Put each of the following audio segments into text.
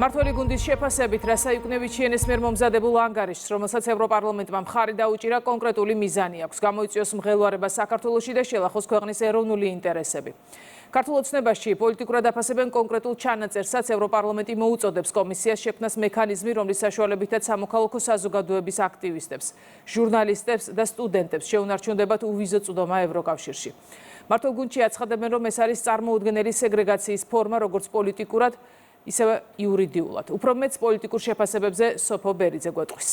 მმართველი გუნდის შეფასებით რასა იუკნევიჩიანის მიერ მომზადებულ ანგარიშს, რომელსაც ევროპარლამენტმა მხარი დაუჭირა, კონკრეტული მიზანი აქვს. გამოიწვიოს მღელვარება საქართველოში და შელახოს ქვეყნის ეროვნული ინტერესები. ქართულ ოცნებაში პოლიტიკურად აფასებენ კონკრეტულ ჩანაწერსაც ევროპარლამენტი მოუწოდებს კომისიას შექმნას მექანიზმი, რომლის საშუალებითაც სამოქალაქო საზოგადოების აქტივისტებს, ჟურნალისტებს და სტუდენტებს შეუნარჩუნდებათ უვიზო წვდომა ევროკავშირში. მმართველ გუნდში აცხადებენ, რომ ეს არის წარმოუდგენელი სეგრეგაციის ფორმა, როგორც პოლიტიკურად, ისევე იურიდიულად. უფრო მეც პოლიტიკურ შეფასებებზე სოფო ბერიძე გვეტყვის.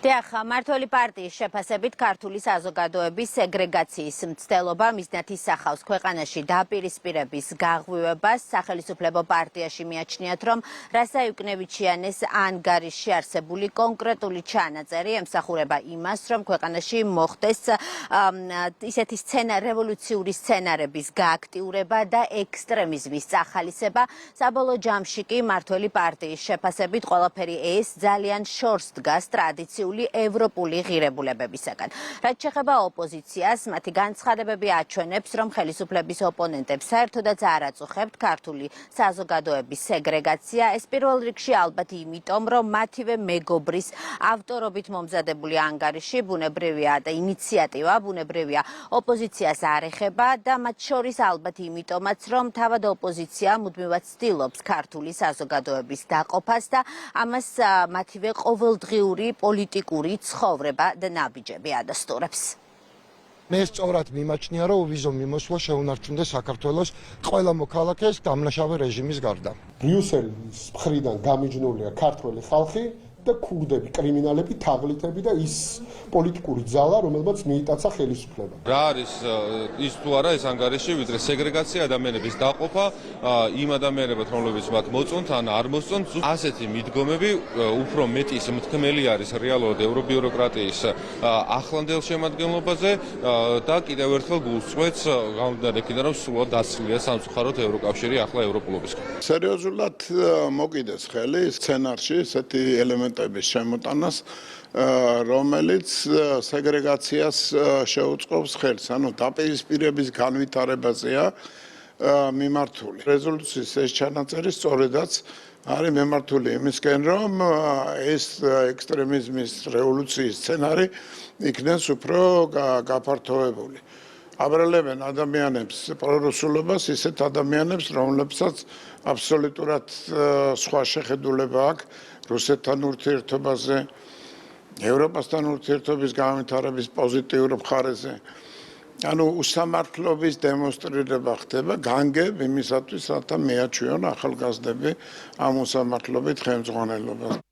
მმართველი პარტიის შეფასებით ქართული საზოგადოების სეგრეგაციის მცდელობა მიზნად ისახავს ქვეყანაში დაპირისპირების გაღვივებას. სახელმწიფო პარტიაში მიაჩნიათ, რომ რასა იუკნევიჩიანის ანგარიშში არსებული კონკრეტული ჩანაწერი ემსახურება იმას, რომ ქვეყანაში მოხდეს ისეთი რევოლუციური სცენარების გააქტიურება და ექსტრემიზმის წახალისება. საბოლოო ჯამში კი მმართველი პარტიის შეფასებით ყველაფერი ეს ძალიან შორს დგას ტრადიციული ევროპული ღირებულებებისაგან. რაც შეეხება ოპოზიციას, მათი განცხადებები აჩვენებს, რომ ხელისუფლების ოპონენტებს საერთოდაც არ აწუხებთ ქართული საზოგადოების სეგრეგაცია. ეს პირველ რიგში ალბათ იმიტომ, რომ მათივე მეგობრის ავტორობით მომზადებული ანგარიში ბუნებრივია და ინიციატივა ბუნებრივია ოპოზიციას არ ეხება და მათ შორის ალბათ იმიტომაც, რომ თავად ოპოზიცია მუდმივად ცდილობს ქართული საზოგადოების დაყოფას და ამას მათივე ყოველდღიური პოლიტიკური ცხოვრება და ნაბიჯები ადასტურებს. მე სწორად მიმაჩნია, რომ უვიზო მიმოსვლა შეუნარჩუნდეს საქართველოს ყველა მოქალაქეს დამნაშავე რეჟიმის გარდა. ბრიუსელის მხრიდან გამიჯნულია ქართველი ხალხი და ქურდები, კრიმინალები, თაღლითები და ის პოლიტიკური ძალა, რომელმაც მიიტაცა ხელისუფლება. რა არის ის თუ არა ეს ანგარიში, ვიდრე სეგრეგაცია, ადამიანების დაყოფა, იმ ადამიანებად, რომლებიც მათ მოწონთ ან არ მოსწონთ, ასეთი მიდგომები უფრო მეტის მთქმელი არის რეალურად ევრობიუროკრატიის ახლანდელ შემადგენლობაზე და კიდევ ერთხელ გულს წვეთს გამომდინარე იქიდან, რომ სრულად დასცლია სამწუხაროდ ევროკავშირი ახლა ევროპულობისგან. სერიოზულად მოკიდეს ხელი სცენარში ესეთი ელემენტების შემოტანას, რომელიც სეგრეგაციას შეუწყობს ხელს, ანუ დაპირისპირების განვითარებაზეა მიმართული. რეზოლუციის ეს ჩანაწერი სწორედაც არის მიმართული იმისკენ, რომ ეს ექსტრემიზმის რევოლუციის სცენარი იქნეს უფრო გაფართოებული. აბრალებენ ადამიანებს პრორუსულობას, ისეთ ადამიანებს, რომლებსაც აბსოლუტურად სხვა შეხედულება აქვს რუსეთთან ურთიერთობაზე, ევროპასთან ურთიერთობის განვითარების პოზიტიურ მხარეზე. ანუ უსამართლობის დემონსტრირება ხდება განგებ იმისათვის, რათა მეაჩვიონ ახალგაზრდები ამ უსამართლობით ხელმძღვანელობას.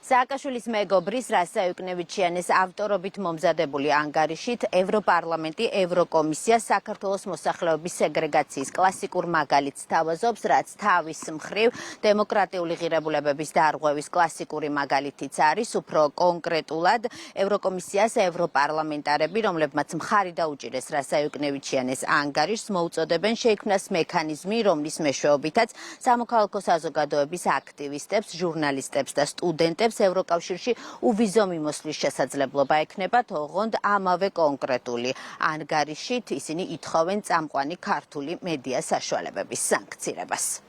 სააკაშვილის მეგობრის რასა იუკნევიჩიანის ავტორობით მომზადებული ანგარიშით ევროპარლამენტი ევროკომისიას საქართველოს მოსახლეობის სეგრეგაციის კლასიკურ მაგალითს თავაზობს, რაც თავის მხრივ დემოკრატიული ღირებულებების დარღვევის კლასიკური მაგალითიც არის. უფრო კონკრეტულად ევროკომისიას ევროპარლამენტარები, რომლებმაც მხარი დაუჭირეს რასა იუკნევიჩიანის ანგარიშს, მოუწოდებენ შეიქმნას მექანიზმი, რომლის მეშვეობითაც სამოქალაქო საზოგადოების აქტივისტებს, ჟურნალისტებს და სტუდენტებს ევროკავშირში უვიზო მიმოსვლის შესაძლებლობა ექნებათ, ოღონდ ამავე კონკრეტული ანგარიშით ისინი ითხოვენ წამყვანი ქართული მედია საშუალებების სანქცირებას.